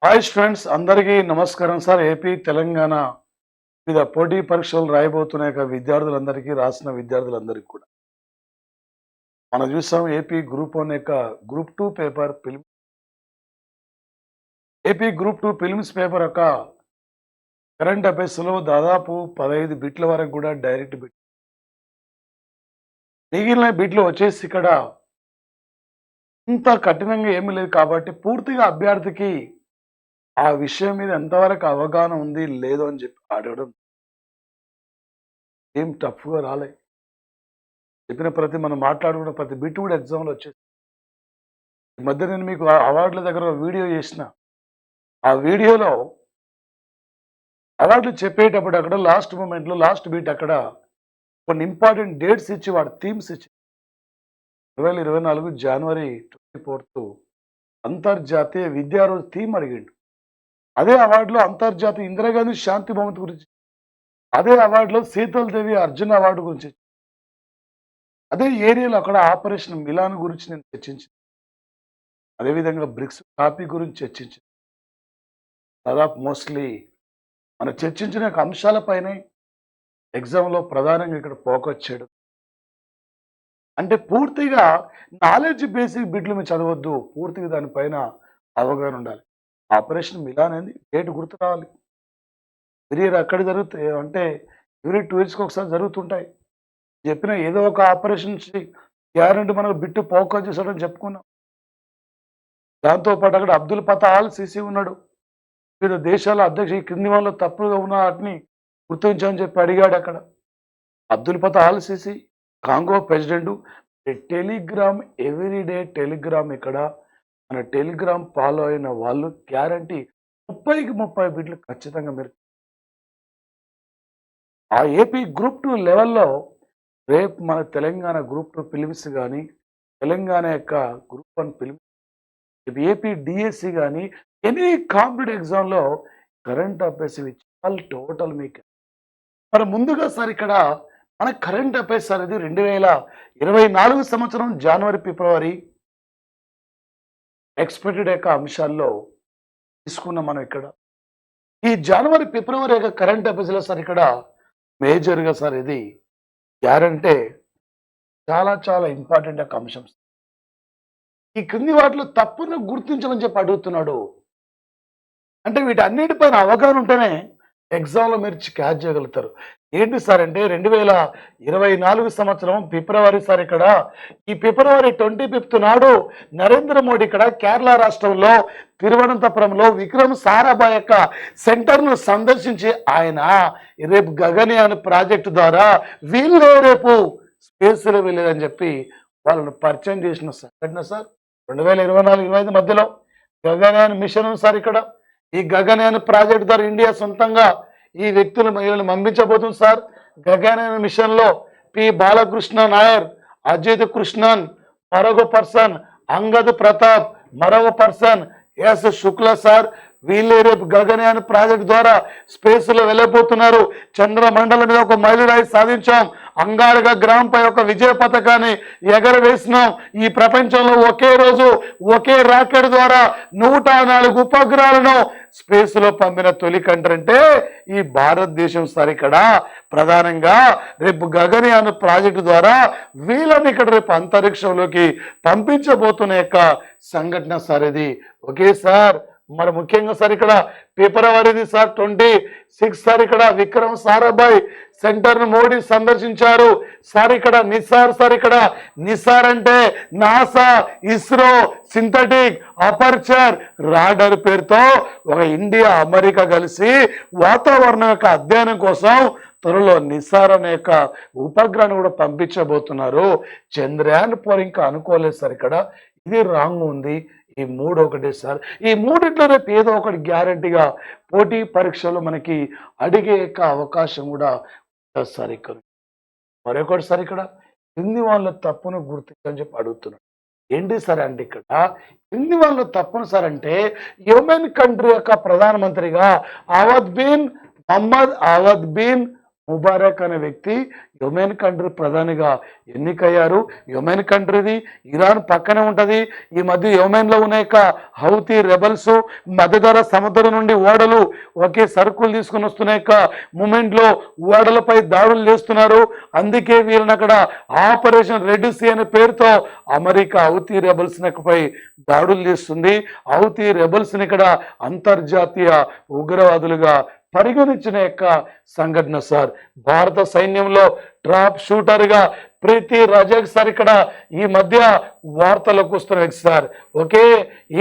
Hi students అందరికీ నమస్కారం sir. AP Telangana వివిధ పోటీ పరీక్షలు రాయబోతున్న యొక్క విద్యార్థులందరికీ, రాసిన విద్యార్థులందరికీ కూడా మనం చూసాం. ఏపీ గ్రూప్ 1 యొక్క group 2 paper AP group 2 films paper యొక్క కరెంట్ అఫైర్స్లో దాదాపు 15 బిట్ల వరకు కూడా డైరెక్ట్ బిట్, మిగిలిన బిట్లు వచ్చేసి ఇక్కడ ఇంత కఠినంగా ఏమీ లేదు. కాబట్టి పూర్తిగా అభ్యర్థికి ఆ విషయం మీద ఎంతవరకు అవగాహన ఉంది లేదో అని చెప్పి అడగడం ఏం టఫ్గా రాలే. చెప్పిన మనం మాట్లాడుకున్న ప్రతి బిట్ కూడా ఎగ్జామ్లో వచ్చేసి, ఈ మధ్య నేను మీకు అవార్డుల దగ్గర వీడియో చేసిన. ఆ వీడియోలో అవార్డులు చెప్పేటప్పుడు అక్కడ లాస్ట్ మూమెంట్లో లాస్ట్ బీట్ అక్కడ కొన్ని ఇంపార్టెంట్ డేట్స్ ఇచ్చి వాడు థీమ్స్ ఇచ్చి 2024 జనవరి 24 అంతర్జాతీయ విద్యా రోజు థీమ్ అడిగిండు. అదే అవార్డులో అంతర్జాతీయ ఇందిరాగాంధీ శాంతి బహుమతి గురించి, అదే అవార్డులో శీతల్ దేవి అర్జున్ అవార్డు గురించి, అదే ఏరియాలో అక్కడ ఆపరేషన్ మిలాన్ గురించి నేను చర్చించాను. అదేవిధంగా బ్రిక్స్ కాపీ గురించి చర్చించాను. దాదాపు మోస్ట్లీ మనం చర్చించిన అంశాలపైనే ఎగ్జామ్లో ప్రధానంగా ఇక్కడ ఫోకస్ చేయడం. అంటే పూర్తిగా నాలెడ్జ్ బేసిక్ బిట్లు మీరు చదవద్దు, పూర్తిగా దానిపైన అవగాహన ఉండాలి. ఆపరేషన్ మిలాన్ అనేది డేట్ గుర్తు రావాలి. కెరీర్ అక్కడ జరుగుతాయి అంటే ఎవ్రీ 2 ఇయర్స్కి ఒకసారి జరుగుతుంటాయి. చెప్పిన ఏదో ఒక ఆపరేషన్ గ్యారెంటీ మనకు బిట్టు ఫోకస్ చేశాడని చెప్పుకున్నాం. దాంతోపాటు అక్కడ అబ్దుల్ ఫతా అల్ సిసి ఉన్నాడు. వివిధ దేశాల అధ్యక్ష ఈ క్రింది వాళ్ళు తప్పుగా ఉన్న వాటిని గుర్తించని చెప్పి అడిగాడు. అక్కడ Abdul Fattah al Sisi Congo president. Telegram everyday Telegram ఇక్కడ మన టెలిగ్రామ్ ఫాలో అయిన వాళ్ళు గ్యారంటీ 30కి 30 బిట్లు ఖచ్చితంగా మీరు ఆ ఏపీ గ్రూప్ 2 లెవెల్లో రేపు మన తెలంగాణ గ్రూప్ 2 ఫిలిమ్స్ కానీ, తెలంగాణ యొక్క గ్రూప్ 1 ఫిలిమ్స్, ఏపీ డిఎస్సి కానీ ఎనీ కాంపిటేటివ్ ఎగ్జామ్లో కరెంట్ అఫైర్స్ ఇచ్చి టోటల్ మీకు. మరి ముందుగా సార్ ఇక్కడ మన కరెంట్ అఫైర్స్ అనేది 2024 సంవత్సరం జనవరి ఫిబ్రవరి ఎక్స్పెక్టెడ్ యొక్క అంశాల్లో తీసుకున్నాం మనం. ఇక్కడ ఈ జనవరి ఫిబ్రవరి యొక్క కరెంట్ అఫైర్స్లో సార్ ఇక్కడ మేజర్గా సార్ ఇది గ్యారంటీ చాలా చాలా ఇంపార్టెంట్ యొక్క అంశం. ఈ క్రింది వాటిలో తప్పును గుర్తించమని చెప్పి అడుగుతున్నాడు. అంటే వీటన్నిటిపైన అవగాహన ఉంటేనే ఎగ్జామ్లో మీరు క్యాచ్ చేయగలుగుతారు. ఏంటి సార్ అంటే 2024 సంవత్సరం ఫిబ్రవరి సార్ ఇక్కడ ఈ ఫిబ్రవరి 25 నాడు నరేంద్ర మోడీ ఇక్కడ కేరళ రాష్ట్రంలో తిరువనంతపురంలో విక్రమ్ సారాభాయ్ యొక్క సెంటర్ను సందర్శించి ఆయన రేపు గగనయాన్ ప్రాజెక్టు ద్వారా వీళ్ళే రేపు స్పేస్లో వెళ్ళేదని చెప్పి వాళ్ళను పరిచయం చేసిన సంఘటన సార్ 2024-25 మధ్యలో గగనయాన్ మిషన్ సార్. ఇక్కడ ఈ గగనయాన్ ప్రాజెక్ట్ ద్వారా ఇండియా సొంతంగా ఈ వ్యక్తులు మహిళలు పంపించబోతుంది సార్. గగనయాన్ మిషన్లో పి బాలకృష్ణ నాయర్, అజిత్ కృష్ణన్, మరొక పర్సన్ అంగద్ ప్రతాప్, మరొక పర్సన్ ఎస్ శుక్లా సార్. వీళ్ళే రేపు గగనయాన్ ప్రాజెక్ట్ ద్వారా స్పేస్లో వెళ్ళబోతున్నారు. చంద్రమండలం మీద ఒక మైలురాయి సాధించాం. అంగారక గ్రామంపై ఒక విజయ పథకాన్ని ఎగరవేసినాం. ఈ ప్రపంచంలో ఒకే రోజు ఒకే రాకెట్ ద్వారా 104 ఉపగ్రహాలను స్పేస్లో పంపిన తొలి కంట్రీ అంటే ఈ భారతదేశం సార్. ఇక్కడ ప్రధానంగా రేపు గగనయాన్ ప్రాజెక్టు ద్వారా వీళ్ళని ఇక్కడ రేపు అంతరిక్షంలోకి పంపించబోతున్న యొక్క సంఘటన సార్ ఇది. Okay sir. మరి ముఖ్యంగా సార్ ఇక్కడ ఫిబ్రవరిది సార్ 26 సార్ ఇక్కడ విక్రమ్ సారాభాయ్ సెంటర్ను మోడీ సందర్శించారు సార్. ఇక్కడ నిసార్ సార్. ఇక్కడ నిసార్ అంటే NASA ISRO synthetic aperture radar పేరుతో ఒక ఇండియా అమెరికా కలిసి వాతావరణం యొక్క అధ్యయనం కోసం త్వరలో నిసార్ అనే యొక్క ఉపగ్రహాన్ని కూడా పంపించబోతున్నారు. చంద్రయాన్ 4 ఇంకా అనుకోలేదు సార్. ఇక్కడ ఇది రాంగ్ ఉంది. ఈ 3 ఒకటే సార్. ఈ మూడిట్లో రేపు ఏదో ఒకటి గ్యారంటీగా పోటీ పరీక్షలో మనకి అడిగే యొక్క అవకాశం కూడా సార్. ఇక్కడ మరొకటి సార్ ఇక్కడ కింది వాళ్ళ తప్పును గుర్తించని చెప్పి అడుగుతున్నాడు. ఏంటి సార్ అంటే ఇక్కడ కింది వాళ్ళ తప్పును సార్ అంటే యెమెన్ కంట్రీ యొక్క ప్రధానమంత్రిగా మహమ్మద్ బిన్ ముబారక్ అనే వ్యక్తి యొమెన్ కంట్రీ ప్రధానిగా ఎన్నికయ్యారు. యొమెన్ కంట్రీది ఇరాన్ పక్కనే ఉంటది. ఈ మధ్య యొమెన్లో ఉన్న హౌతీ రెబల్స్ మధ్యధర సముద్రం నుండి ఓడలు ఒకే సరుకులు తీసుకుని వస్తున్న మూమెంట్ లో ఓడలపై దాడులు చేస్తున్నారు. అందుకే వీళ్ళని అక్కడ ఆపరేషన్ రెడ్ సీ అనే పేరుతో అమెరికా హౌతీ రెబల్స్ పై దాడులు చేస్తుంది. హౌతీ రెబల్స్ ని ఇక్కడ అంతర్జాతీయ ఉగ్రవాదులుగా పరిగణించిన సంఘటన సార్. భారత సైన్యంలో టాప్ షూటర్ గా ప్రీతి రజక్ సార్ ఇక్కడ ఈ మధ్య వార్తలకు వస్తున్నారు సార్. ఓకే,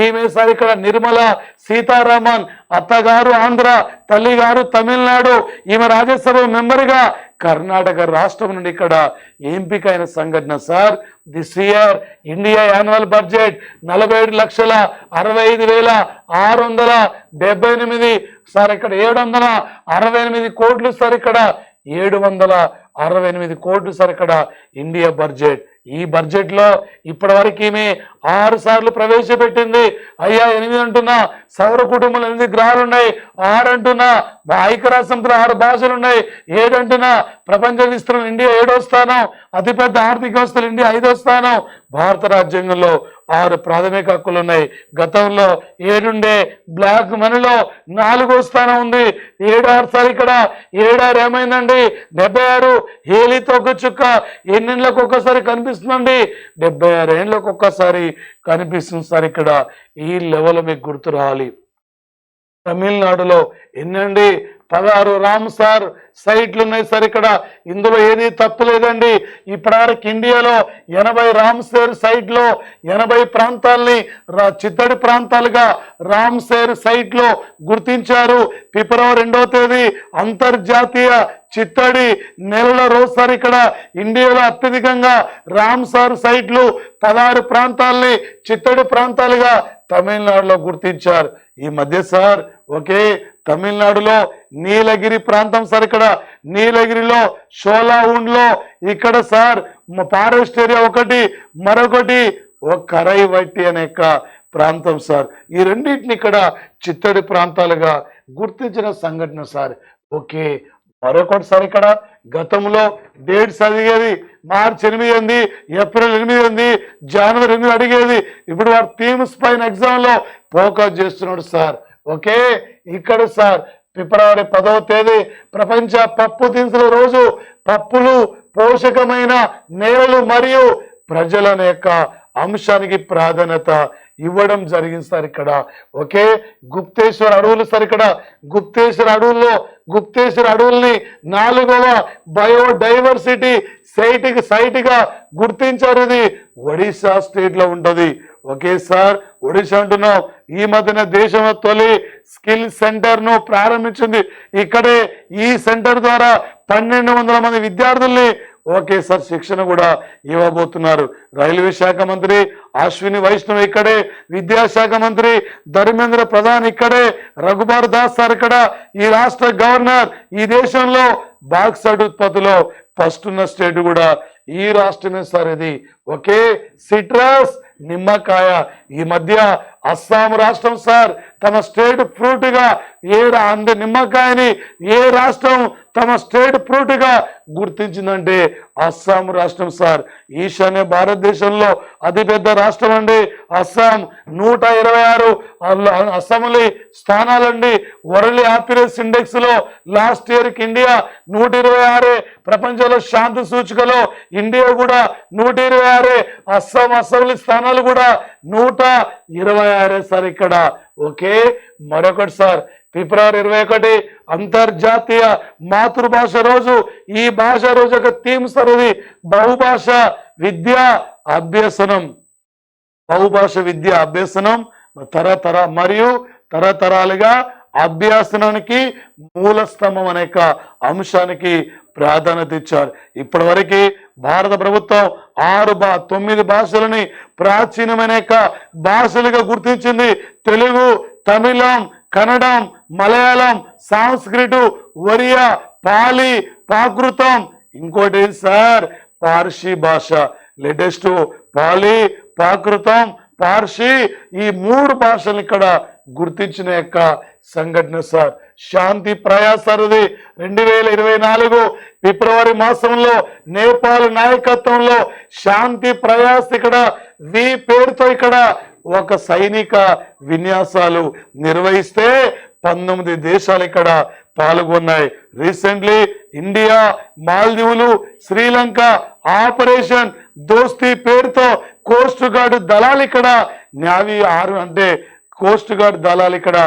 ఈమె సార్ ఇక్కడ నిర్మల సీతారామన్ అత్తగారు ఆంధ్ర, తల్లిగారు తమిళనాడు. ఈమె రాజ్యసభ మెంబర్గా కర్ణాటక రాష్ట్రం నుండి ఇక్కడ ఎంపికైన సంఘటన sir. This year India annual budget 47,65,678 sir. ఇక్కడ 768 కోట్లు సార్. ఇక్కడ 768 కోట్లు సార్ ఇక్కడ ఇండియా బడ్జెట్. ఈ బడ్జెట్ లో ఇప్పటి వరకు ఈమె 6 సార్లు ప్రవేశపెట్టింది. అయ్యా 8 అంటున్నా, సౌర కుటుంబంలో 8 గ్రహాలు ఉన్నాయి. 6 అంటున్నా, ఐక్యరాజ్యసమితిలో 6 భాషలు ఉన్నాయి. 7 అంటున్నా, ప్రపంచ విస్తరణ ఇండియా 7వ స్థానం, అతిపెద్ద ఆర్థిక వ్యవస్థలు ఇండియా 5వ స్థానం. భారత రాజ్యాంగంలో 6 ప్రాథమిక హక్కులు ఉన్నాయి. గతంలో 7 ఉండే బ్లాక్ మనీలో 4వ స్థానం ఉంది. 7 సార్. ఇక్కడ 7 ఏమైందండి? 76 హేలీతో ఒక చుక్క ఎన్నేళ్ళకు ఒక్కసారి కనిపిస్తుందండి. 76 ఏళ్ళకు ఒక్కసారి కనిపిస్తుంది సార్. ఇక్కడ ఈ లెవెల్ మీకు గుర్తు రావాలి. తమిళనాడులో ఎన్నండి? 16 రామ్సార్ సైట్లు ఉన్నాయి సార్. ఇక్కడ ఇందులో ఏది తప్పు లేదండి. ఇప్పటివరకు ఇండియాలో 80 రామ్సేర్ సైట్లో 80 ప్రాంతాలని చిత్తడి ప్రాంతాలుగా రామ్సేర్ సైట్లో గుర్తించారు. ఫిబ్రవరి 2వ తేదీ అంతర్జాతీయ చిత్తడి నెలల రోజు సార్. ఇక్కడ ఇండియాలో అత్యధికంగా రామ్సార్ సైట్లు 16 ప్రాంతాలని చిత్తడి ప్రాంతాలుగా తమిళనాడులో గుర్తించారు ఈ మధ్య సార్. ఓకే, తమిళనాడులో నీలగిరి ప్రాంతం సార్. ఇక్కడ నీలగిరిలో షోలావుండ్లో ఇక్కడ సార్ ఫారెస్ట్ ఏరియా ఒకటి, మరొకటి కరైవట్టి అనే ప్రాంతం సార్. ఈ రెండింటిని ఇక్కడ చిత్తడి ప్రాంతాలుగా గుర్తించిన సంఘటన సార్. ఓకే, మరొకటి సార్. ఇక్కడ గతంలో డేట్స్ అడిగేది మార్చి 8, ఏప్రిల్ 8, జనవరి 8 అడిగేది. ఇప్పుడు వాడు థీమ్స్ పైన ఎగ్జామ్ లో ఫోకస్ చేస్తున్నాడు సార్. ఓకే, ఇక్కడ సార్ ఫిబ్రవరి 10వ తేదీ ప్రపంచ పప్పు దినుసుల రోజు. పప్పులు పోషకమైన నేలలు మరియు ప్రజల అంశానికి ప్రాధాన్యత ఇవ్వడం జరిగింది సార్. ఇక్కడ ఓకే, గుప్తేశ్వర అడవులు సార్. ఇక్కడ గుప్తేశ్వర అడవుల్ని 4వ బయోడైవర్సిటీ సైట్ గా గుర్తించారు. ఇది ఒడిశా స్టేట్ లో ఉంటది. ఓకే సార్, ఒడిశా అంటున్నాం. ఈ మధ్యన దేశం తొలి స్కిల్ సెంటర్ ను ప్రారంభించింది. ఇక్కడే ఈ సెంటర్ ద్వారా 1200 మంది విద్యార్థుల్ని ఓకే సార్ శిక్షణ కూడా ఇవ్వబోతున్నారు. రైల్వే శాఖ మంత్రి అశ్విని వైష్ణవ్ ఇక్కడే, విద్యాశాఖ మంత్రి ధర్మేంద్ర ప్రధాన్ ఇక్కడే, రఘుబర్ దాస్ సార్ ఇక్కడ. ఈ రాష్ట్ర గవర్నర్ ఈ దేశంలో బాక్సైట్ ఉత్పత్తిలో ఫస్ట్ ఉన్న స్టేట్ కూడా ఈ రాష్ట్రమే సార్ ఇది. ఓకే, సిట్రస్ నిమ్మకాయ. ఈ మధ్య అస్సాం రాష్ట్రం సార్ తమ స్టేట్ ఫ్రూట్ గా నిమ్మకాయని ఏ రాష్ట్రం తమ స్టేట్ ఫ్రూట్ గా గుర్తించిందంటే అస్సాం రాష్ట్రం సార్. ఈశాన్య భారతదేశంలో అతిపెద్ద రాష్ట్రం అండి అస్సాం. 126 అసెంబ్లీ స్థానాలండి. వరల్డ్ హ్యాపీనెస్ ఇండెక్స్ లో లాస్ట్ ఇయర్ కి ఇండియా 126. ప్రపంచంలో శాంతి సూచికలో ఇండియా కూడా 126. అస్సాం అసెంబ్లీ స్థానాలు కూడా 126 సార్ ఇక్కడ. ఓకే, మరొకటి సార్ ఫిబ్రవరి 21 అంతర్జాతీయ మాతృభాష రోజు. ఈ భాష రోజు యొక్క థీమ్ సార్ ఇది బహుభాష విద్యా అభ్యసనం. బహుభాష విద్యా అభ్యసనం తరతరాలుగా అభ్యాసనానికి మూల స్తంభం అనే అంశానికి ప్రాధాన్యత ఇచ్చారు. ఇప్పటి వరకు భారత ప్రభుత్వం 9 భాషలని ప్రాచీనమైన భాషలుగా గుర్తించింది. తెలుగు, తమిళం, కన్నడం, మలయాళం, సాంస్క్రిటు, ఒరియా, పాలి, ప్రాకృతం. ఇంకోటి సార్ పార్సీ భాష. లేటెస్ట్ పాలి, ప్రాకృతం, పార్సీ ఈ 3 భాషలు ఇక్కడ గుర్తించిన యొక్క సంఘటన సార్. శాంతి ప్రయాస్ సార్ ఇది 2024 ఫిబ్రవరి మాసంలో నేపాల్ నాయకత్వంలో శాంతి ప్రయాస్ ఇక్కడ వి పేరుతో ఇక్కడ ఒక సైనిక విన్యాసాలు నిర్వహిస్తే 19 దేశాలు ఇక్కడ పాల్గొన్నాయి. రీసెంట్లీ ఇండియా, మాల్దీవులు, శ్రీలంక ఆపరేషన్ దోస్తీ పేరుతో కోస్ట్ గార్డ్ దళాలు ఇక్కడ నేవీ అంటే కోస్ట్ గార్డ్ దళాలు ఇక్కడ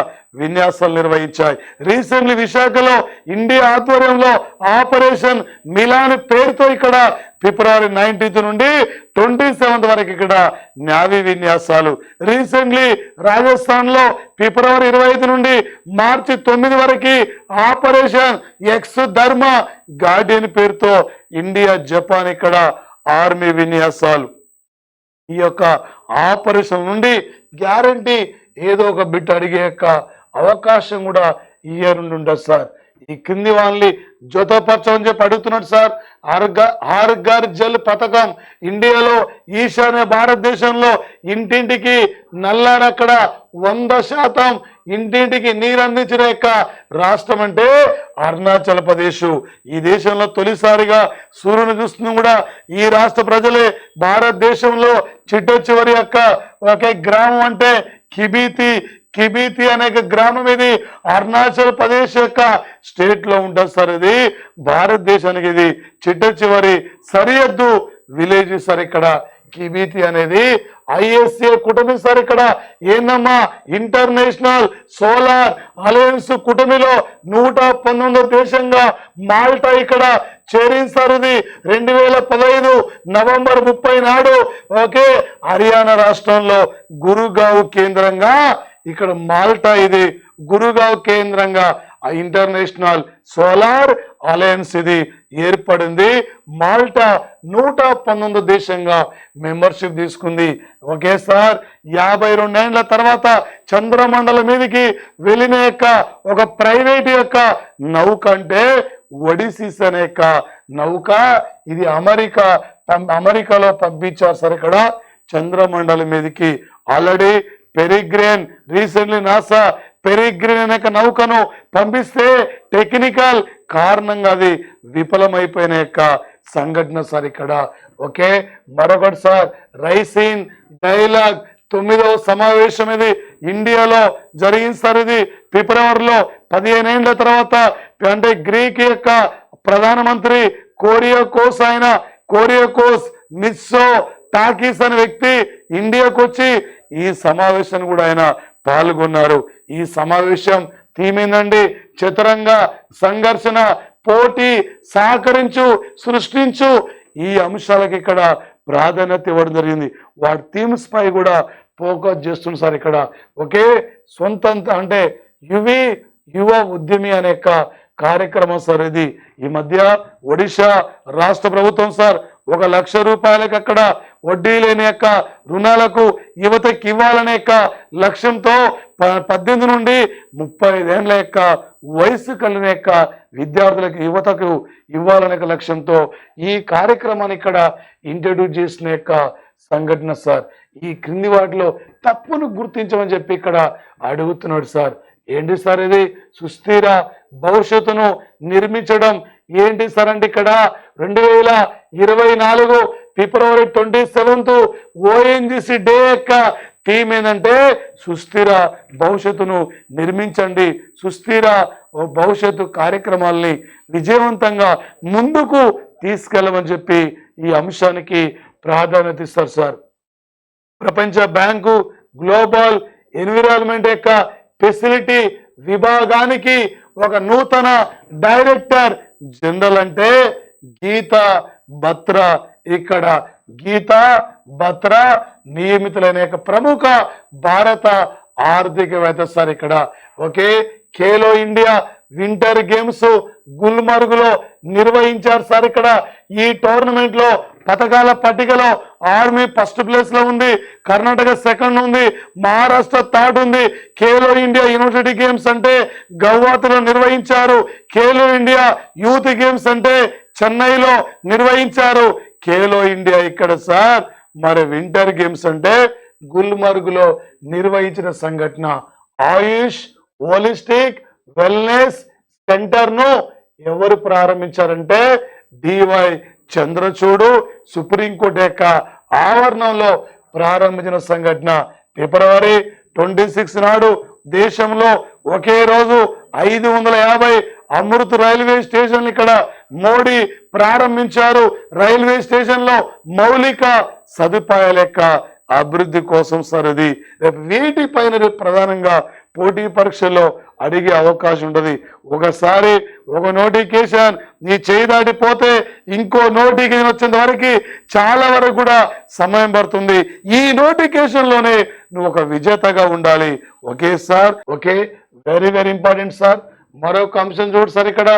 విన్యాసాలు నిర్వహించాయి. రీసెంట్లీ విశాఖలో ఇండియా ఆధ్వర్యంలో ఆపరేషన్ మిలాన్ పేరుతో ఇక్కడ ఫిబ్రవరి 19 నుండి 27 వరకు ఇక్కడ నేవీ విన్యాసాలు. రీసెంట్లీ రాజస్థాన్ లో ఫిబ్రవరి 25 నుండి మార్చి 9 వరకు ఆపరేషన్ ఎక్స్ ధర్మ గార్డియన్ పేరుతో ఇండియా, జపాన్ ఇక్కడ ఆర్మీ విన్యాసాలు. ఈ యొక్క ఆపరేషన్ నుండి గ్యారంటీ ఏదో ఒక బిట్ అడిగే యొక్క అవకాశం కూడా ఈ ఇయర్ నుండి ఉండదు సార్. ఈ కింది వాళ్ళని జతపరచమని చెప్పి అడుగుతున్నాడు సార్. హర్ ఘర్ జల్ పథకం ఇండియాలో ఈశాన్య భారతదేశంలో ఇంటింటికి నల్లారక్కడ 100% ఇంటింటికి నీరు అందించిన యొక్క రాష్ట్రం అంటే అరుణాచల్ ప్రదేశ్. ఈ దేశంలో తొలిసారిగా సూర్యుని చూస్తుంది కూడా ఈ రాష్ట్ర ప్రజలే. భారతదేశంలో చిట్ట చివరి యొక్క ఒకే గ్రామం అంటే కిబీతి అనే గ్రామం ఇది అరుణాచల్ ప్రదేశ్ యొక్క స్టేట్ లో ఉంటుంది సార్. ఇది భారతదేశానికి ఇది చిట్ట చివరి సరిహద్దు విలేజ్ సార్. ఇక్కడ కిబీతి అనేది ఐఎస్ఏ కుటుంబం సార్. ఇక్కడ ఏందమ్మా ఇంటర్నేషనల్ సోలార్ అలయన్స్ కుటుంబిలో 119 దేశంగా మాల్టా ఇక్కడ చేరింది సార్. ఇది 2015 నవంబర్ 30 నాడు ఓకే హర్యానా రాష్ట్రంలో గురుగావ్ కేంద్రంగా ఇక్కడ మాల్టా ఇది గురుగావ్ కేంద్రంగా ఇంటర్నేషనల్ సోలార్ అలయన్స్ ఇది ఏర్పడింది. మాల్టా 119 దేశంగా మెంబర్షిప్ తీసుకుంది. ఓకే సార్ 52 ఏళ్ల తర్వాత చంద్రమండలం మీదకి వెళ్ళిన యొక్క ఒక ప్రైవేట్ యొక్క నౌక అంటే ఒడిసిస్ అనే యొక్క నౌక. ఇది అమెరికాలో పంపించారు సార్. ఇక్కడ చంద్రమండలం మీదకి ఆల్రెడీ పెరిగ్రేన్ రీసెంట్లీ నాసా పెరిగ్రేన్ అనే నౌకను పంపిస్తే టెక్నికల్ కారణంగా అది విఫలమైపోయిన యొక్క సంఘటన సార్ ఇక్కడ. ఓకే మరొకటి సార్ రైసిన్ డైలాగ్ 9వ సమావేశం ఇది ఇండియాలో జరిగింది సార్. ఇది ఫిబ్రవరిలో 15 ఏళ్ల తర్వాత అంటే గ్రీక్ యొక్క ప్రధానమంత్రి కోరియాకోస్ మిత్సో టాకీస్ అనే వ్యక్తి ఇండియాకు వచ్చి ఈ సమావేశాన్ని కూడా ఆయన పాల్గొన్నారు. ఈ సమావేశం థీమ్ ఏందండి? చతురంగ సంఘర్షణ, పోటీ, సహకరించు, సృష్టించు. ఈ అంశాలకు ఇక్కడ ప్రాధాన్యత ఇవ్వడం జరిగింది. వాటి థీమ్స్ పై కూడా ఫోకస్ చేస్తుంది సార్ ఇక్కడ. ఒకే సొంత అంటే యువ ఉద్యమి అనే కార్యక్రమం సార్ ఇది. ఈ మధ్య ఒడిశా రాష్ట్ర ప్రభుత్వం సార్ 1 లక్ష రూపాయలకు అక్కడ వడ్డీ లేని యొక్క రుణాలకు యువతకి ఇవ్వాలనే యొక్క లక్ష్యంతో 18 నుండి 35 ఏళ్ల యొక్క వయసు కలిగిన యొక్క విద్యార్థులకు యువతకు ఇవ్వాలనే లక్ష్యంతో ఈ కార్యక్రమాన్ని ఇక్కడ ఇంట్రడ్యూస్ చేసిన యొక్క సంఘటన సార్. ఈ క్రింది వాటిలో తప్పును గుర్తించమని చెప్పి ఇక్కడ అడుగుతున్నాడు సార్. ఏంటి సార్ ఇది? సుస్థిర భవిష్యత్తును నిర్మించడం ఏంటి సార్ అంటే ఇక్కడ 2024 ఫిబ్రవరి 27 ONGC డే యొక్క థీమ్ ఏంటంటే సుస్థిర భవిష్యత్తును నిర్మించండి, సుస్థిర భవిష్యత్తు కార్యక్రమాల్ని విజయవంతంగా ముందుకు తీసుకెళ్ళమని చెప్పి ఈ అంశానికి ప్రాధాన్యత ఇస్తారు సార్. ప్రపంచ బ్యాంకు గ్లోబల్ ఎన్విరాన్మెంట్ యొక్క ఫెసిలిటీ విభాగానికి ఒక నూతన డైరెక్టర్ జనరల్ అంటే గీతా బత్రా. ఇక్కడ గీతా బత్రా నియమితులైన ప్రముఖ భారత ఆర్థికవేత్త సార్ ఇక్కడ. Okay Khelo India winter games గుల్మర్గులో నిర్వహించారు సార్. ఇక్కడ ఈ టోర్నమెంట్ లో పథకాల పట్టికలో ఆర్మీ ఫస్ట్ ప్లేస్ లో ఉంది, కర్ణాటక సెకండ్ ఉంది, మహారాష్ట్ర థర్డ్ ఉంది. ఖేలో ఇండియా యూనివర్సిటీ గేమ్స్ అంటే గౌహాతిలో నిర్వహించారు. ఖేలో ఇండియా యూత్ గేమ్స్ అంటే చెన్నైలో నిర్వహించారు. ఖేలో ఇండియా ఇక్కడ సార్. మరి వింటర్ గేమ్స్ అంటే గుల్మర్గులో నిర్వహించిన సంఘటన ఆయుష్ హోలిస్టిక్ వెల్నెస్ సెంటర్ ను ఎవరు ప్రారంభించారంటే డివై చంద్రచూడు సుప్రీంకోర్టు యొక్క ఆవరణంలో ప్రారంభించిన సంఘటన. ఫిబ్రవరి 26 నాడు దేశంలో ఒకే రోజు 550 అమృత్ రైల్వే స్టేషన్ ఇక్కడ మోడీ ప్రారంభించారు. రైల్వే స్టేషన్ లో మౌలిక సదుపాయాల యొక్క అభివృద్ధి కోసం సార్ ఇది. రేపు వీటిపైన రేపు ప్రధానంగా పోటీ పరీక్షల్లో అడిగే అవకాశం ఉంటుంది. ఒకసారి ఒక నోటిఫికేషన్ నీ చేయి దాటిపోతే ఇంకో నోటిఫికేషన్ వచ్చేంత వరకు చాలా వరకు కూడా సమయం పడుతుంది. ఈ నోటిఫికేషన్ లోనే నువ్వు ఒక విజేతగా ఉండాలి. Okay sir, okay, very very important sir. మరొక అంశం చూడు సార్, ఇక్కడ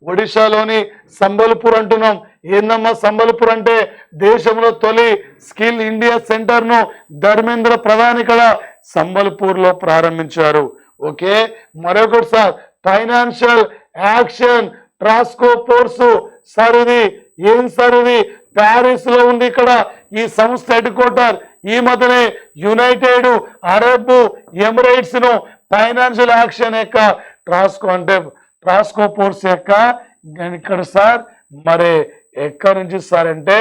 ఒడిశాలోని సంబల్పూర్ అంటున్నాం. ఏందమ్మా సంబల్పూర్ అంటే? దేశంలో తొలి స్కిల్ ఇండియా సెంటర్ ను ధర్మేంద్ర ప్రధాన్ ఇక్కడ సంబల్పూర్ లో ప్రారంభించారు. ఓకే, మరొకటి sir financial action task force sir. ఇది ఏం సార్? ఇది ప్యారిస్ లో ఉంది. ఇక్కడ ఈ సంస్థ హెడ్ క్వార్టర్. ఈ మధ్యనే యునైటెడ్ అరబ్ ఎమిరేట్స్ ను ఫైనాన్షియల్ యాక్షన్ యొక్క ట్రాస్కో ఫోర్స్ యొక్క ఇక్కడ సార్ మరి ఎక్కడి నుంచి సార్ అంటే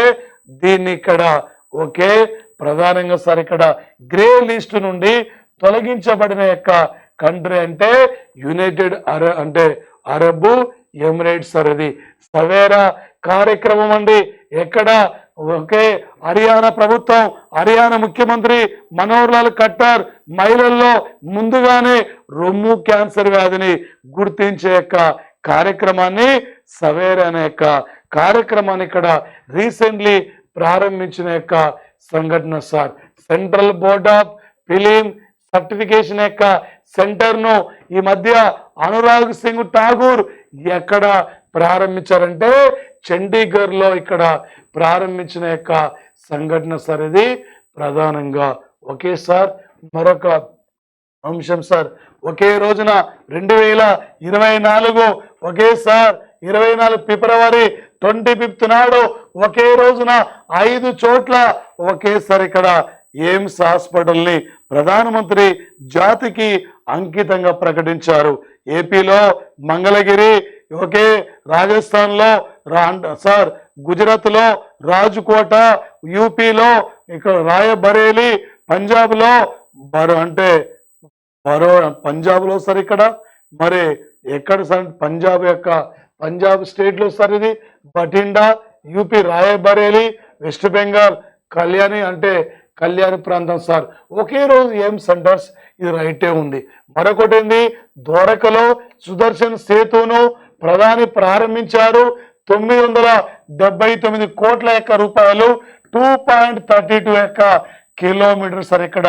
దీన్ని ఇక్కడ ఓకే ప్రధానంగా సార్ ఇక్కడ గ్రే లిస్ట్ నుండి తొలగించబడిన యొక్క కంట్రీ అంటే యునైటెడ్ అరబ్ ఎమిరేట్స్ సార్. ఇది సవేరా కార్యక్రమం అండి. ఎక్కడ ఓకే హర్యానా ప్రభుత్వం, హర్యానా ముఖ్యమంత్రి మనోహర్ లాల్ ఖట్టర్ మహిళల్లో ముందుగానే రొమ్ము క్యాన్సర్ వ్యాధిని గుర్తించే యొక్క కార్యక్రమాన్ని సవేరా అనే యొక్క కార్యక్రమాన్ని ఇక్కడ రీసెంట్లీ ప్రారంభించిన యొక్క సంఘటన sir. Central board of film certification యొక్క సెంటర్ ను ఈ మధ్య అనురాగ్ సింగ్ ఠాగూర్ ఎక్కడ ప్రారంభించారంటే చండీగఢ్ లో ఇక్కడ ప్రారంభించిన యొక్క సంఘటన సార్ ఇది ప్రధానంగా. ఓకే సార్, మరొక అంశం సార్. ఒకే రోజున 2024 ఒకే సార్ 24 ఫిబ్రవరి 25 నాడు ఒకే రోజున 5 చోట్ల ఒకేసారి ఇక్కడ ఎయిమ్స్ హాస్పిటల్ ని ప్రధానమంత్రి జాతికి అంకితంగా ప్రకటించారు. ఏపీలో మంగళగిరి, ఓకే రాజస్థాన్ లో సార్ గుజరాత్ లో రాజ్కోట, యూపీలో ఇక్కడ రాయబరేలీ, పంజాబ్ లో పంజాబ్ లో సార్ ఇక్కడ మరి ఎక్కడ సార్ పంజాబ్ స్టేట్ లో సార్ ఇది బఠిండా, యూపీ రాయబరేలీ, వెస్ట్ బెంగాల్ కళ్యాణి ప్రాంతం సార్. ఒకే రోజు ఎయిమ్స్ సెంటర్స్, ఇది రైటే ఉంది. మరొకటి ఏంది, ద్వారకలో సుదర్శన్ సేతును ప్రధాని ప్రారంభించారు. 979 కోట్ల యొక్క రూపాయలు, 2.32 యొక్క కిలోమీటర్ సార్ ఇక్కడ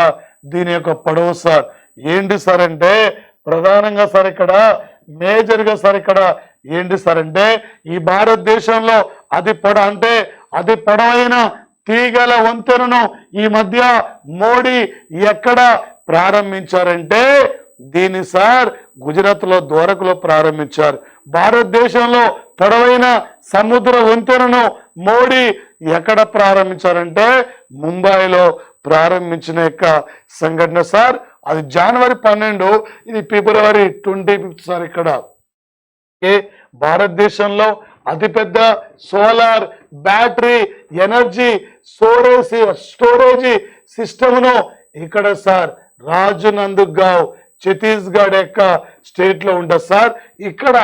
దీని యొక్క పొడవు సార్. ఏంటి సార్ అంటే ప్రధానంగా సార్ ఇక్కడ మేజర్ గా సార్ ఇక్కడ ఏంటి సార్ అంటే ఈ భారతదేశంలో అతి పొడవైన తీగల వంతెనను ఈ మధ్య మోడీ ఎక్కడ ప్రారంభించారంటే దీన్ని సార్ గుజరాత్ లో ద్వారకలో ప్రారంభించారు. భారతదేశంలో పొడవైన సముద్ర వంతెనను మోడీ ఎక్కడ ప్రారంభించారంటే ముంబైలో ప్రారంభించిన యొక్క సంఘటన సార్. అది జనవరి 12, ఇది ఫిబ్రవరి 25 సార్. ఇక్కడ భారతదేశంలో అతిపెద్ద solar battery energy storage system ను ఇక్కడ సార్ రాజనందగావ్ ఛత్తీస్గఢ్ యొక్క స్టేట్ లో ఉంటుంది సార్. ఇక్కడ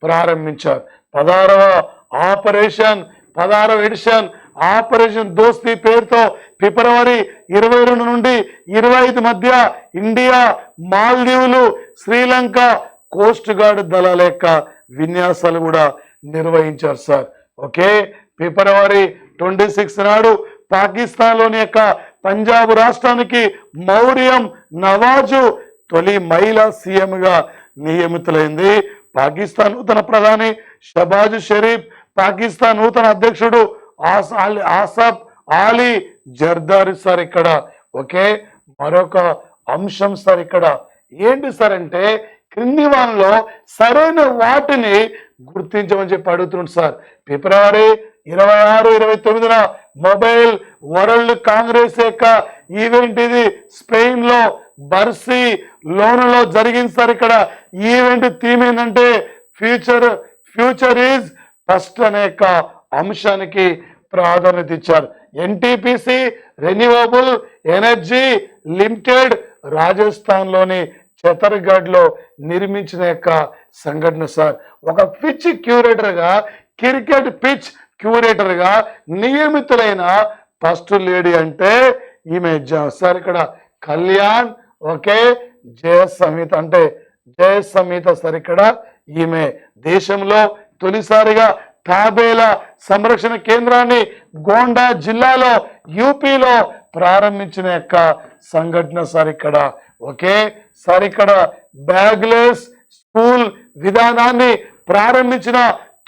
ప్రారంభించారు. 16వ ఎడిషన్ ఆపరేషన్ దోస్తీ పేరుతో ఫిబ్రవరి 22 నుండి 25 మధ్య ఇండియా, మాల్దీవులు, శ్రీలంక కోస్ట్ గార్డ్ దళాల యొక్క విన్యాసాలు కూడా నిర్వహించారు సార్. ఓకే, ఫిబ్రవరి 26 నాడు పాకిస్తాన్ లోని యొక్క పంజాబ్ రాష్ట్రానికి మౌర్యం నవాజు తొలి మహిళా సీఎం గా నియమితులైంది. పాకిస్తాన్ నూతన ప్రధాని షబాజ్ షరీఫ్, పాకిస్తాన్ నూతన అధ్యక్షుడు ఆసఫ్ అలీ జర్దారి సార్ ఇక్కడ. ఓకే, మరొక అంశం సార్ ఇక్కడ ఏంటి సార్ అంటే క్రింది వానలో సరైన వాటిని గుర్తించమని చెప్పి అడుగుతున్నాడు సార్. ఫిబ్రవరి 26, 29 మొబైల్ వరల్డ్ కాంగ్రెస్ యొక్క ఈవెంట్ ఇది స్పెయిన్ లో బర్సీ లోనులో జరిగింది సార్. ఇక్కడ ఈవెంట్ థీమ్ ఏంటంటే ఫ్యూచర్ ఈజ్ ఫస్ట్ అనే యొక్క అంశానికి ప్రాధాన్యత ఇచ్చారు. NTPC renewable energy limited Rajasthan లోని ఛత్తర్గఢ్ లో నిర్మించిన యొక్క సంఘటన సార్. ఒక పిచ్ క్యూరేటర్ గా, క్రికెట్ పిచ్ క్యూరేటర్ గా నియమితులైన ఫస్ట్ లేడీ అంటే ఈమె సార్. ఇక్కడ కళ్యాణ్ జయ సమేత అంటే జయ సమేత సార్. ఇక్కడ ఈమె దేశంలో తొలిసారిగా తాబేల సంరక్షణ కేంద్రాన్ని గోండా జిల్లాలో యూపీలో ప్రారంభించిన యొక్క సంఘటన సార్. ఇక్కడ సార్. ఇక్కడ బ్యాగ్లెస్ స్కూల్ విధానాన్ని ప్రారంభించిన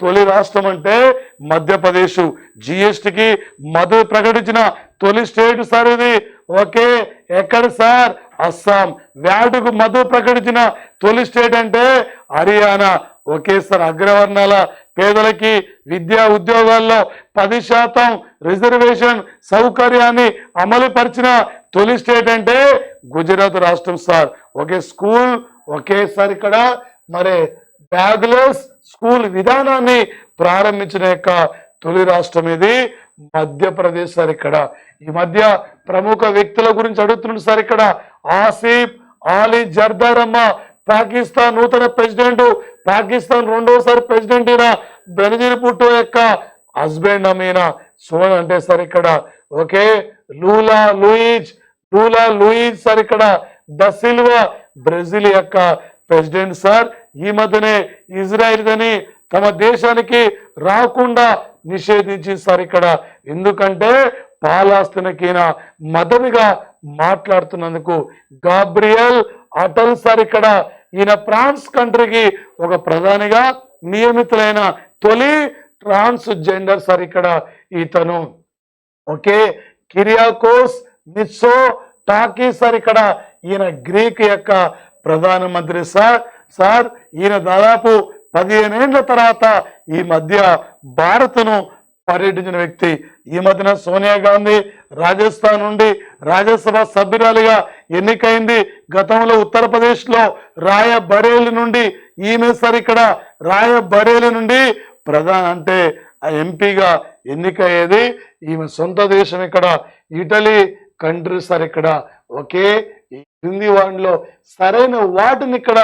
తొలి రాష్ట్రం అంటే మధ్యప్రదేశ్. జిఎస్టికి మద్దతు ప్రకటించిన తొలి స్టేట్ సార్ ఇది. ఎక్కడ సార్? అస్సాం. వ్యాటుకు మద్దతు ప్రకటించిన తొలి స్టేట్ అంటే హర్యానా. సార్. అగ్రవర్ణాల పేదలకి విద్యా ఉద్యోగాల్లో 10% రిజర్వేషన్ సౌకర్యాన్ని అమలు పరిచిన తొలి స్టేట్ అంటే గుజరాత్ రాష్ట్రం సార్. School sir. ఇక్కడ మరి బ్యాగ్లెస్ స్కూల్ విధానాన్ని ప్రారంభించిన యొక్క తొలి రాష్ట్రం ఇది మధ్యప్రదేశ్ సార్. ఇక్కడ ఈ మధ్య ప్రముఖ వ్యక్తుల గురించి అడుగుతున్నాడు సార్. ఇక్కడ ఆసిఫ్ అలీ జర్దార్ అమ్మ, పాకిస్తాన్ నూతన ప్రెసిడెంట్, పాకిస్తాన్ రెండోసారి ప్రెసిడెంట్ అయిన బెనజీర్ భుట్టో యొక్క హస్బెండ్ అమీనా సోన్ అంటే సార్. ఇక్కడ లూలా లూయిజ్ సార్. ఇక్కడ ద సిల్వా బ్రెజిల్ యొక్క ప్రెసిడెంట్ సార్. ఈ మధ్యనే ఇజ్రాయిల్ అని తమ దేశానికి రాకుండా నిషేధించింది సార్. ఇక్కడ ఎందుకంటే పాలస్తీనాకైనా మద్దతుగా మాట్లాడుతున్నందుకు గాబ్రియల్ అటల్ సార్. ఇక్కడ ఈయన ఫ్రాన్స్ కంట్రీకి ఒక ప్రధానిగా నియమితులైన తొలి ట్రాన్స్ జెండర్ సార్. ఇక్కడ ఇతను కిరియాకోస్ మిత్సో టాకీ సార్. ఇక్కడ ఈయన గ్రీక్ యొక్క ప్రధానమంత్రి సార్. ఈయన దాదాపు 15 ఏళ్ల తర్వాత ఈ మధ్య భారత్ను పర్యటించిన వ్యక్తి. ఈ మధ్యన సోనియా గాంధీ రాజస్థాన్ నుండి రాజ్యసభ సభ్యురాలిగా ఎన్నికైంది. గతంలో ఉత్తరప్రదేశ్ లో రాయబరేలి నుండి ఈమె సార్. ఇక్కడ రాయబరేలి నుండి అంటే ఎంపీగా ఎన్నికయ్యేది. ఈమె సొంత దేశం ఇక్కడ ఇటలీ కంట్రీ సార్. ఇక్కడ ఈ క్రింది వాటిలో సరైన వాటిని ఇక్కడ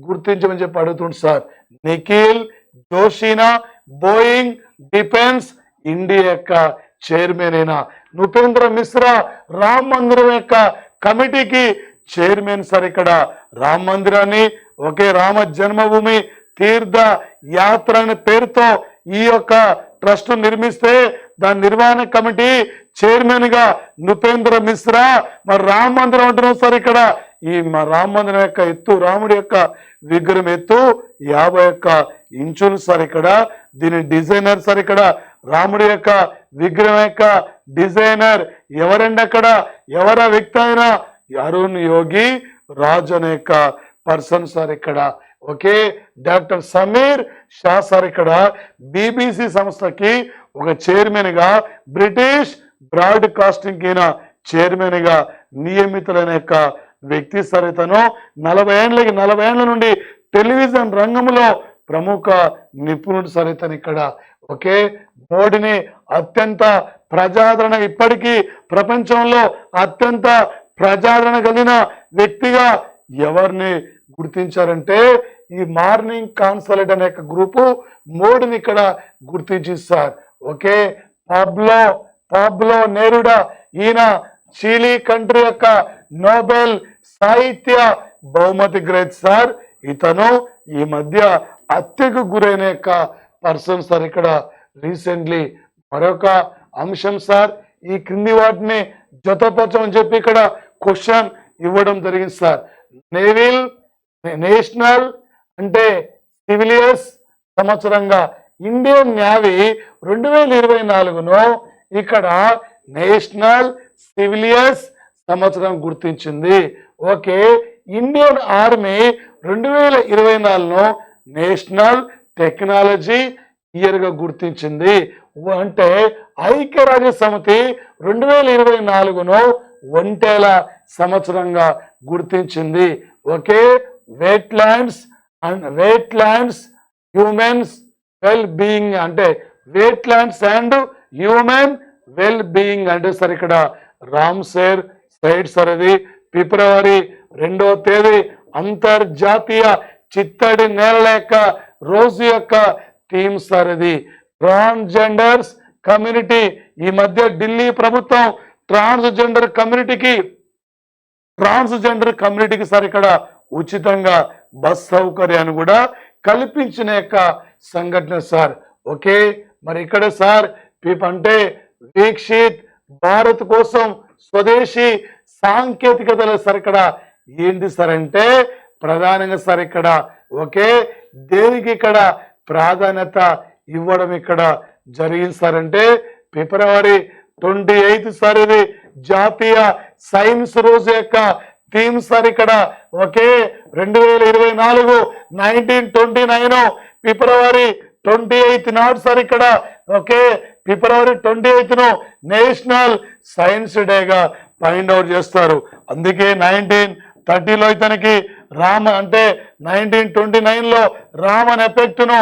గుర్తించమని చెప్పి అడుగుతుంది సార్. నిఖిల్ జోషినా బోయింగ్ డిఫెన్స్ ఇండియా యొక్క చైర్మన్ అయిన నృపేంద్ర మిశ్రా రామ్ మందిరం యొక్క కమిటీకి చైర్మన్ సార్. ఇక్కడ రామ మందిరాన్ని రామ జన్మభూమి తీర్థ యాత్ర అనే పేరుతో ఈ యొక్క ట్రస్ట్ నిర్మిస్తే దాని నిర్వహణ కమిటీ చైర్మన్ గా నృపేంద్ర మిశ్రా. మరి రామ మందిరం అంటున్నాం సార్. ఇక్కడ ఈ రామ మందిరం యొక్క ఎత్తు, రాముడి యొక్క విగ్రహం ఎత్తు 51 ఇంచులు సార్. ఇక్కడ దీని డిజైనర్ సార్. ఇక్కడ రాముడి యొక్క విగ్రహం యొక్క డిజైనర్ ఎవరండి? అక్కడ ఎవరా వ్యక్తి అయినా అరుణ్ యోగి రాజ్ అనే యొక్క పర్సన్ సార్. ఇక్కడ డాక్టర్ సమీర్ షా సార్. ఇక్కడ బీబీసీ సంస్థకి ఒక చైర్మన్ గా, బ్రిటిష్ బ్రాడ్కాస్టింగ్ కింద చైర్మన్ గా నియమితులైన యొక్క వ్యక్తి సార్. ఇతను 40 ఏళ్ల నుండి టెలివిజన్ రంగంలో ప్రముఖ నిపుణుడు సార్. ఇతను ఇక్కడ మోడీని అత్యంత ప్రజాదరణ, ఇప్పటికీ ప్రపంచంలో అత్యంత ప్రజాదరణ కలిగిన వ్యక్తిగా ఎవరిని గుర్తించారంటే ఈ మార్నింగ్ కాన్సల్ట్ అనే గ్రూపు మోడీని ఇక్కడ గుర్తించింది సార్. పాబ్లో నెరూడా ఈయన చిలీ కంట్రీ యొక్క నోబెల్ సాహిత్య బహుమతి గ్రహీత సార్. ఇతను ఈ మధ్య హత్యకు గురైన యొక్క పర్సన్ సార్. ఇక్కడ రీసెంట్లీ మరొక అంశం సార్. ఈ క్రింది వాటిని జతపరచమని చెప్పి ఇక్కడ క్వశ్చన్ ఇవ్వడం జరిగింది సార్. నేషనల్ అంటే సివిలియస్ సంవత్సరంగా ఇండియన్ నేవీ 2024ను ఇక్కడ నేషనల్ సివిలియస్ సంవత్సరం గుర్తించింది. ఇండియన్ ఆర్మీ 2024ను నేషనల్ టెక్నాలజీ ఇయర్ గా గుర్తించింది. అంటే ఐక్యరాజ్య సమితి 2024ను ఒంటేల సంవత్సరంగా గుర్తించింది. Okay, wetlands humans well being అంటే wetlands and human well being అంటే సార్ ఇక్కడ రామ్సేర్ సైట్ సార్ అది ఫిబ్రవరి 2వ తేదీ అంతర్జాతీయ చిత్తడి నేలల యొక్క రోజు యొక్క థీమ్ సార్ ఇది. ట్రాన్స్జెండర్స్ కమ్యూనిటీ, ఈ మధ్య ఢిల్లీ ప్రభుత్వం ట్రాన్స్జెండర్ కమ్యూనిటీకి సార్ ఇక్కడ ఉచితంగా బస్ సౌకర్యాన్ని కూడా కల్పించిన యొక్క సంఘటన సార్. ఓకే, మరి ఇక్కడ సార్ అంటే వీక్షిత్ భారత్ కోసం స్వదేశీ సాంకేతికతలు సార్ ఇక్కడ ఏంటి సార్ అంటే ప్రధానంగా సార్ ఇక్కడ ఓకే దేనికి ఇక్కడ ప్రాధాన్యత ఇవ్వడం ఇక్కడ జరిగింది సార్ అంటే ఫిబ్రవరి 28 సార్ ఇది జాతీయ సైన్స్ రోజు యొక్క థీమ్ సార్ ఇక్కడ ఓకే 2024 1929 ఫిబ్రవరి 28 నాడు సార్ ఇక్కడ ఓకే ఫిబ్రవరి 28 నేషనల్ సైన్స్ డేగా ఫైండ్ అవుట్ చేస్తారు. అందుకే 1930లో ఇతనికి రామ్ అంటే 1929లో రామ్ అనే ఎఫెక్ట్ ను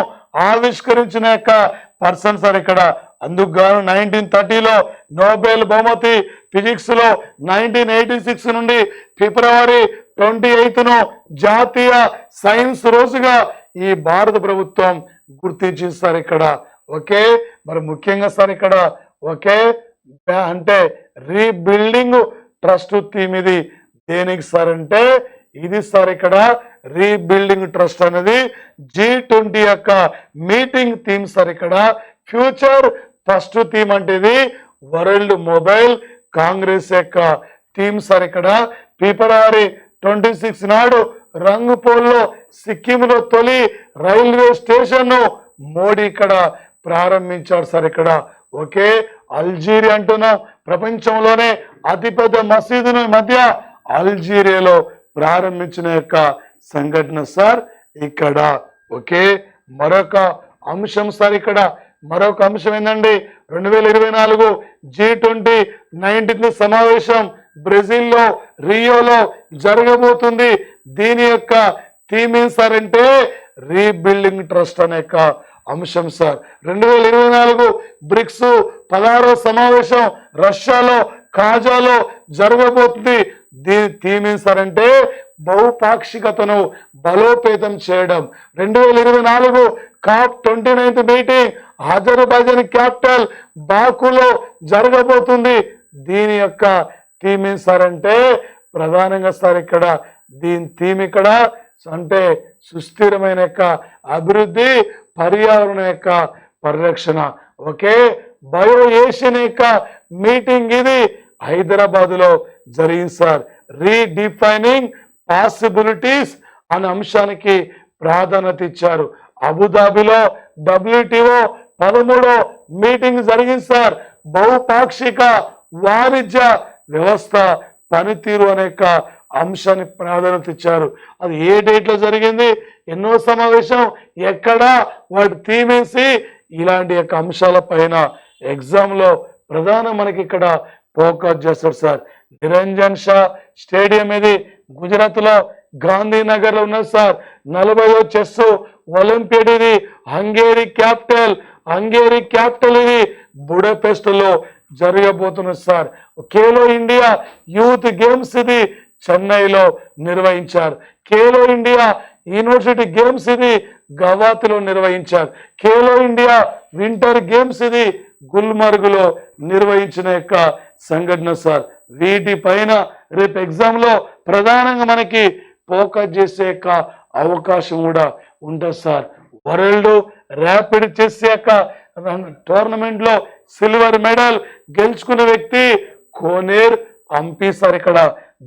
ఆవిష్కరించిన యొక్క పర్సన్ సార్ ఇక్కడ. అందుకు గాను 1930లో నోబెల్ బహుమతి ఫిజిక్స్ లో 1986 నుండి ఫిబ్రవరి 28 జాతీయ సైన్స్ రోజుగా ఈ భారత ప్రభుత్వం గుర్తించింది సార్ ఇక్కడ. ఓకే, మరి ముఖ్యంగా సార్ ఇక్కడ ఓకే అంటే రీబిల్డింగ్ ట్రస్ట్ థీమ్ ఇది దేనికి సార్ అంటే ఇది సార్ ఇక్కడ రీబిల్డింగ్ ట్రస్ట్ అనేది G20 యొక్క మీటింగ్ థీమ్ సార్ ఇక్కడ. ఫ్యూచర్ ఫస్ట్ థీమ్ అంటే ఇది వరల్డ్ మొబైల్ కాంగ్రెస్ యొక్క థీమ్ సార్ ఇక్కడ. ఫిబ్రవరి 26 నాడు రంగుపూల్లో సిక్కింలో తొలి రైల్వే స్టేషన్ ను మోడీ ఇక్కడ ప్రారంభించారు సార్ ఇక్కడ. ఓకే, అల్జీరియా అంటున్నాం ప్రపంచంలోనే అతిపెద్ద మసీదును మధ్య అల్జీరియాలో ప్రారంభించిన యొక్క సంఘటన సార్ ఇక్కడ. ఓకే, మరొక అంశం సార్ ఇక్కడ మరొక అంశం ఏంటండి 2024 G20 19th సమావేశం బ్రెజిల్లో రియోలో జరగబోతుంది. దీని యొక్క థీమ్ ఏం సార్ అంటే రీబిల్డింగ్ ట్రస్ట్ అనే యొక్క అంశం సార్. 2024 బ్రిక్స్ 16వ సమావేశం రష్యాలో కాజాలో జరగబోతుంది. దీని థీమ్ ఏం సార్ అంటే బహుపాక్షికతను బలోపేతం చేయడం. 2024 COP 29th meeting Azerbaijan capital బాకులో జరగబోతుంది. దీని యొక్క థీమ్ ఏం సార్ అంటే ప్రధానంగా సార్ ఇక్కడ దీని థీమ్ ఇక్కడ అంటే సుస్థిరమైన యొక్క అభివృద్ధి పర్యావరణ యొక్క పరిరక్షణ. ఓకే, బయో ఏషియన్ యొక్క మీటింగ్ ఇది హైదరాబాద్ లో జరిగింది సార్. రీడిఫైనింగ్ పాసిబిలిటీస్ అనే అంశానికి ప్రాధాన్యత ఇచ్చారు. అబుదాబిలో WTO 13వ మీటింగ్ జరిగింది సార్. బహుపాక్షిక వాణిజ్య వ్యవస్థ పనితీరు అనే అంశాన్ని ప్రాధాన్యత ఇచ్చారు. అది ఏ డేట్ లో జరిగింది, ఎన్నో సమావేశం, ఎక్కడ, వాటి థీమ్ వేసి ఇలాంటి యొక్క అంశాల పైన ఎగ్జామ్ లో ప్రధాన మనకి ఇక్కడ ఫోకస్ చేస్తారు సార్. నిరంజన్ షా స్టేడియం ఇది గుజరాత్ లో గాంధీనగర్ లో ఉన్నది సార్. 40వ చెస్ ఒలింపియాడ్ ఇది హంగేరీ క్యాపిటల్ ఇది బుడపెస్ట్ లో జరగబోతున్నది sir. Khelo India youth games ఇది చెన్నైలో నిర్వహించారు. ఖేలో ఇండియా యూనివర్సిటీ గేమ్స్ ఇది గవాతిలో నిర్వహించారు. ఖేలో ఇండియా వింటర్ గేమ్స్ ఇది గుల్మర్గులో నిర్వహించిన యొక్క సంఘటన సార్. వీటి పైన రేపు ఎగ్జామ్ లో ప్రధానంగా మనకి ఫోకస్ చేసే యొక్క అవకాశం కూడా ఉంటుంది సార్. వరల్డ్ ర్యాపిడ్ చెస్ యొక్క టోర్నమెంట్ లో సిల్వర్ మెడల్ గెలుచుకున్న వ్యక్తి కోనేర్ హంపి సార్ ఇక్కడ.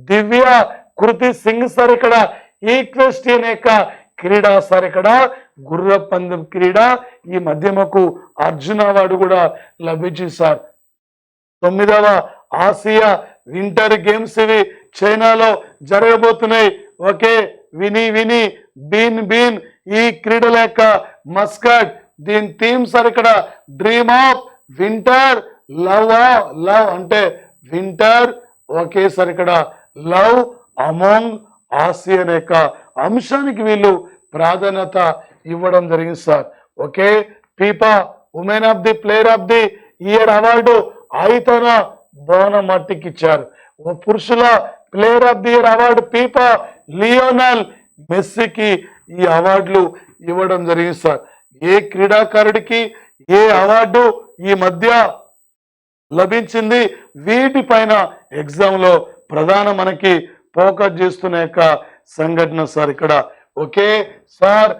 దివ్య కృతి సింగ్ సార్ ఇక్కడ. ఈక్వెస్టియన్ యొక్క క్రీడా సార్ ఇక్కడ గుర్ర పందెం క్రీడ ఈ మధ్యమకు అర్జున అవార్డు కూడా లభించింది సార్. 9వ ఆసియా వింటర్ గేమ్స్ ఇవి చైనాలో జరగబోతున్నాయి. ఓకే, విని బీన్ ఈ క్రీడల యొక్క మస్కట్ దీని థీమ్ సార్ ఇక్కడ డ్రీమ్ ఆఫ్ వింటర్ లవ్ అంటే వింటర్. ఓకే సార్ ఇక్కడ లవ్ అమాంగ్ ఆసియన్ యొక్క అంశానికి వీళ్ళు ప్రాధాన్యత ఇవ్వడం జరిగింది సార్. Okay, FIFA women of the player of the year award Aitana బోనమట్టికి ఇచ్చారు. పురుషుల player of the year award FIFA Lionel మెస్సీకి ఈ అవార్డులు ఇవ్వడం జరిగింది సార్. ఏ క్రీడాకారుడికి ఏ అవార్డు ఈ మధ్య లభించింది, వీటిపైన ఎగ్జామ్ లో ప్రధాన మనకి ఫోకస్ చేస్తున్న యొక్క సంఘటన సార్ ఇక్కడ. ఓకే సార్,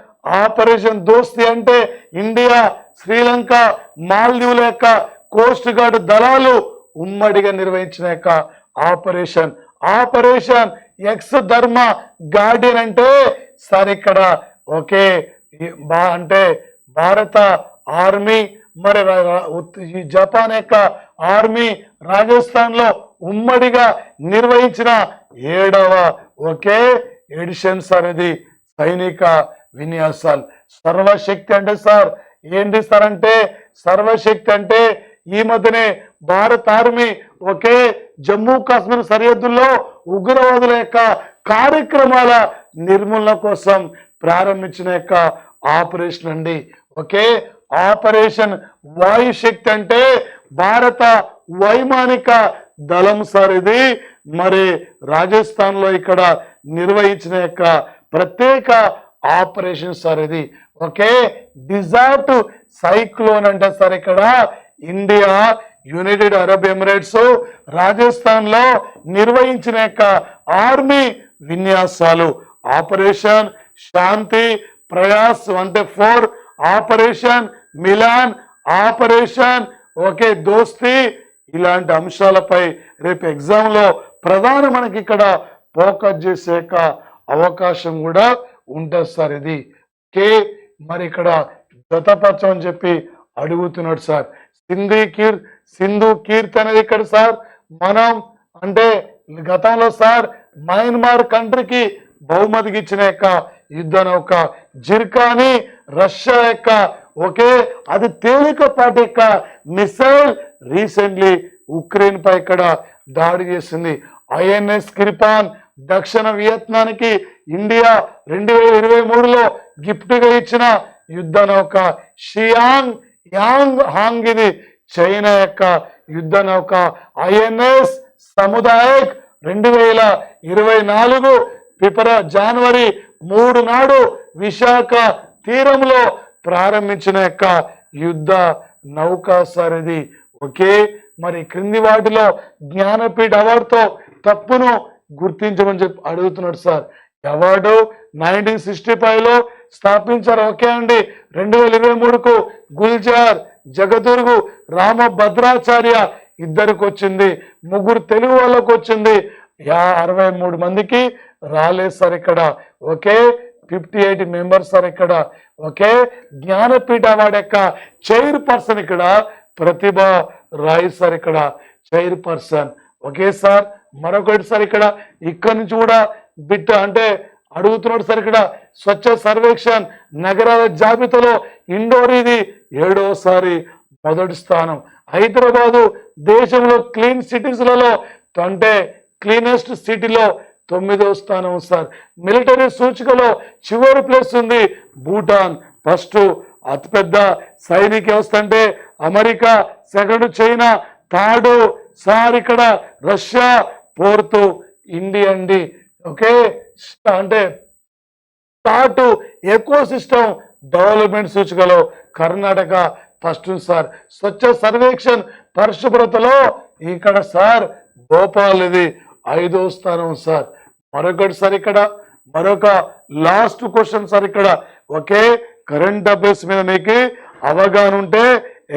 ఆపరేషన్ దోస్తి అంటే ఇండియా, శ్రీలంక, మాల్దీవుల యొక్క కోస్ట్ గార్డ్ దళాలు ఉమ్మడిగా నిర్వహించిన యొక్క ఆపరేషన్ ఎక్స్ ధర్మ గార్డియన్ అంటే సార్ ఇక్కడ ఓకే అంటే భారత ఆర్మీ మరి జపాన్ యొక్క ఆర్మీ రాజస్థాన్ లో ఉమ్మడిగా నిర్వహించిన 7వ ఒకే ఎడిషన్ సార్ ఇది సైనిక విన్యాసాలు. సర్వశక్తి అంటే సార్ ఏంటి సార్ అంటే సర్వశక్తి అంటే ఈ మధ్యనే భారత ఆర్మీ ఒకే జమ్మూ కాశ్మీర్ సరిహద్దుల్లో ఉగ్రవాదుల యొక్క కార్యక్రమాల నిర్మూలన కోసం ప్రారంభించిన యొక్క ఆపరేషన్ అండి. ఓకే, ఆపరేషన్ వాయుశక్తి అంటే భారత వైమానిక దళం సార్ ఇది మరి రాజస్థాన్ లో ఇక్కడ నిర్వహించిన యొక్క ప్రత్యేక ఆపరేషన్ సార్ ఇది. ఓకే, డిజార్ట్ సైక్లోన్ అంటే సార్ ఇక్కడ India, United Arab Emirates, Rajasthan లో నిర్వహించిన యొక్క ఆర్మీ విన్యాసాలు ఆపరేషన్ శాంతి ప్రయాస్ అంటే 4, ఆపరేషన్ మిలాన్, ఆపరేషన్ ఓకే దోస్తి, ఇలాంటి అంశాలపై రేపు ఎగ్జామ్ లో ప్రధాన మనకి ఇక్కడ ఫోకస్ చేసే అవకాశం కూడా ఉంటుంది సార్ ఇది. ఓకే, మరి ఇక్కడ జతపరచమని చెప్పి అడుగుతున్నాడు సార్. సింధు కీర్తి అనేది ఇక్కడ సార్ మనం అంటే గతంలో సార్ మయన్మార్ కంట్రీకి బహుమతికి ఇచ్చిన యొక్క యుద్ధ నౌక జిర్కాని రష్యా యొక్క ఓకే అది తేలికపాటి యొక్క మిసైల్ రీసెంట్లీ ఉక్రెయిన్ పై ఇక్కడ దాడి చేసింది. ఐఎన్ఎస్ కిర్పాన్ దక్షిణ వియత్నానికి ఇండియా 2023లో గిఫ్ట్ గా ఇచ్చిన యుద్ధ నౌక. యాంగ్ హాంగ్ ఇది చైనా యొక్క యుద్ధ నౌక. ఐఎన్ఎస్ సముదాయక్ 2024 జనవరి 3 నాడు విశాఖ తీరంలో ప్రారంభించిన యొక్క యుద్ధ నౌక సార్ ఇది. ఓకే, మరి క్రింది వాటిలో జ్ఞానపీఠ అవార్డుతో తప్పును గుర్తించమని చెప్పి అడుగుతున్నాడు సార్. అవార్డు 1965లో స్థాపించారు. ఓకే అండి, 2023కు గుల్జార్, జగదుర్గు, రామభద్రాచార్య ఇద్దరికి వచ్చింది, 3 తెలుగు వాళ్ళకు వచ్చింది, 63 మందికి రాలేదు సార్ ఇక్కడ. ఓకే, 58 మెంబర్స్ సార్ ఇక్కడ. ఓకే, జ్ఞానపీఠ అవార్డు యొక్క చైర్పర్సన్ ఇక్కడ ప్రతిభ రాయ్ సార్ ఇక్కడ చైర్పర్సన్. ఓకే సార్, మరొకటి సార్ ఇక్కడ నుంచి కూడా బిట్ అంటే అడుగుతున్నాడు సార్ ఇక్కడ స్వచ్ఛ సర్వేక్షణ్ నగరాల జాబితాలో ఇండోర్ ఇది 7వసారి మొదటి స్థానం. హైదరాబాదు దేశంలో క్లీన్ సిటీస్లలో అంటే క్లీనెస్ట్ సిటీలో 9వ స్థానం సార్. మిలిటరీ సూచికలో చివరి ప్లేస్ ఉంది భూటాన్, ఫస్ట్ అతిపెద్ద సైనిక వ్యవస్థ అంటే America, second China, third sir ఇక్కడ రష్యా, 4th ఇండియా అండి. ఓకే, అంటే థర్డ్ ఎకో సిస్టమ్ డెవలప్మెంట్ సూచికలో కర్ణాటక ఫస్ట్ సార్. స్వచ్ఛ సర్వేక్షణ్ పరిశుభ్రతలో ఇక్కడ సార్ భోపాల్ ఇది 5వ స్థానం సార్. మరొకటి సార్ ఇక్కడ మరొక లాస్ట్ క్వశ్చన్ సార్ ఇక్కడ. ఓకే, కరెంట్ అఫైర్స్ మీద మీకు అవగాహన ఉంటే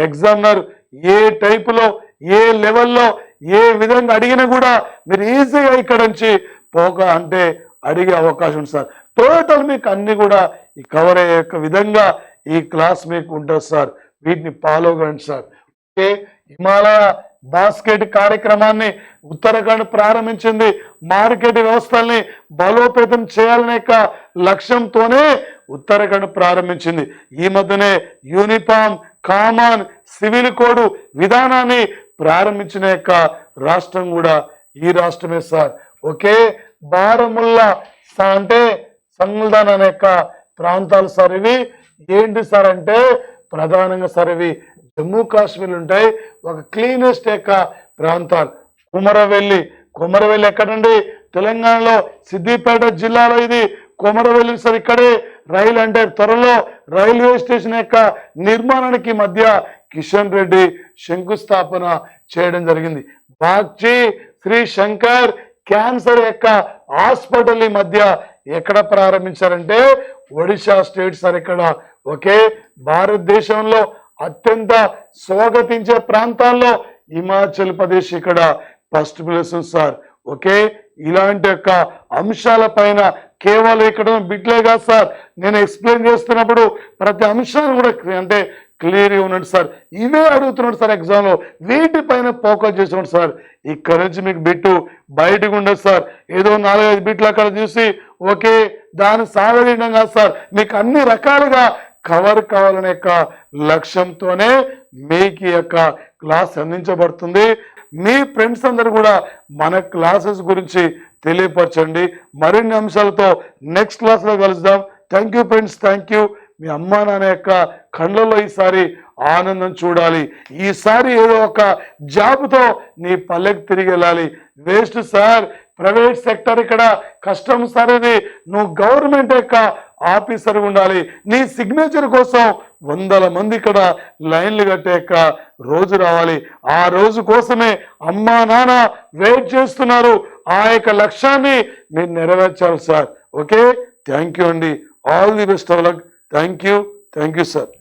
ఎగ్జామినర్ ఏ టైపులో ఏ లెవెల్లో ఏ విధంగా అడిగినా కూడా మీరు ఈజీగా ఇక్కడ నుంచి అంటే అడిగే అవకాశం ఉంది సార్. టోటల్ మీకు అన్ని కూడా ఈ కవర్ అయ్యే విధంగా ఈ క్లాస్ మీకు ఉంటుంది సార్. వీటిని ఫాలో కండి సార్. ఓకే, హిమాలయ బాస్కెట్ కార్యక్రమాన్ని ఉత్తరాఖండ్ ప్రారంభించింది. మార్కెట్ వ్యవస్థల్ని బలోపేతం చేయాలనే లక్ష్యంతోనే ఉత్తరాఖండ్ ప్రారంభించింది. ఈ మధ్యనే యూనిఫామ్ కామన్ సివిల్ కోడ్ విధానాన్ని ప్రారంభించిన రాష్ట్రం కూడా ఈ రాష్ట్రమే సార్. ఓకే, బారముల్లా అంటే సంగుల్దాన్ అనే యొక్క ప్రాంతాలు సార్ ఇవి. ఏంటి సార్ అంటే ప్రధానంగా సార్ ఇవి జమ్మూ కాశ్మీర్ ఉంటాయి. ఒక క్లీనెస్ట్ యొక్క ప్రాంతాలు. కుమరవెల్లి ఎక్కడండి? తెలంగాణలో సిద్దిపేట జిల్లాలో ఇది కొమరవెల్లి సార్. ఇక్కడే రైలు అంటే త్వరలో రైల్వే స్టేషన్ యొక్క నిర్మాణానికి మధ్య కిషన్ రెడ్డి శంకుస్థాపన చేయడం జరిగింది. బాగ్చి శ్రీ శంకర్ క్యాన్సర్ యొక్క హాస్పిటల్ మధ్య ఎక్కడ ప్రారంభించారంటే ఒడిశా స్టేట్ సార్. ఇక్కడ ఒకే భారతదేశంలో అత్యంత స్వాగతించే ప్రాంతాల్లో హిమాచల్ ప్రదేశ్ ఇక్కడ ఫస్ట్ ప్లేస్ సార్. ఓకే, ఇలాంటి యొక్క అంశాల పైన కేవలం ఇక్కడ బిట్లే కాదు సార్, నేను ఎక్స్ప్లెయిన్ చేస్తున్నప్పుడు ప్రతి అంశాన్ని కూడా అంటే క్లియర్గా ఉన్నాడు సార్. ఇవే అడుగుతున్నాడు సార్ ఎగ్జామ్లో, వీటిపైన ఫోకస్ చేస్తున్నాడు సార్. ఇక్కడ నుంచి మీకు బిట్టు బయటకు ఉండదు సార్. ఏదో 4-5 బిట్లు అక్కడ చూసి ఓకే దాన్ని సాగదీయడం కాదు సార్. మీకు అన్ని రకాలుగా కవర్ కావాలనే యొక్క లక్ష్యంతోనే మీకు ఈ యొక్క క్లాస్ అందించబడుతుంది. మీ ఫ్రెండ్స్ అందరూ కూడా మన క్లాసెస్ గురించి తెలియపరచండి. మరిన్ని అంశాలతో నెక్స్ట్ క్లాస్లో కలుద్దాం. Thank you friends, thank you. మీ అమ్మా నాన్న యొక్క కళ్ళల్లో ఈసారి ఆనందం చూడాలి. ఈసారి ఏదో ఒక జాబ్తో నీ పల్లెకి తిరిగి వెళ్ళాలి. వేస్ట్ సార్ ప్రైవేట్ సెక్టర్, ఇక్కడ కష్టం సార్. ఇది నువ్వు గవర్నమెంట్ యొక్క ఆఫీసర్ ఉండాలి. నీ సిగ్నేచర్ కోసం 100 మంది ఇక్కడ లైన్లు కట్టే రోజు రావాలి. ఆ రోజు కోసమే అమ్మా నాన్న వెయిట్ చేస్తున్నారు. ఆ యొక్క లక్ష్యాన్ని మీరు నెరవేర్చాలి సార్. ఓకే, థ్యాంక్ యూ అండి. All the best of luck. Thank you sir.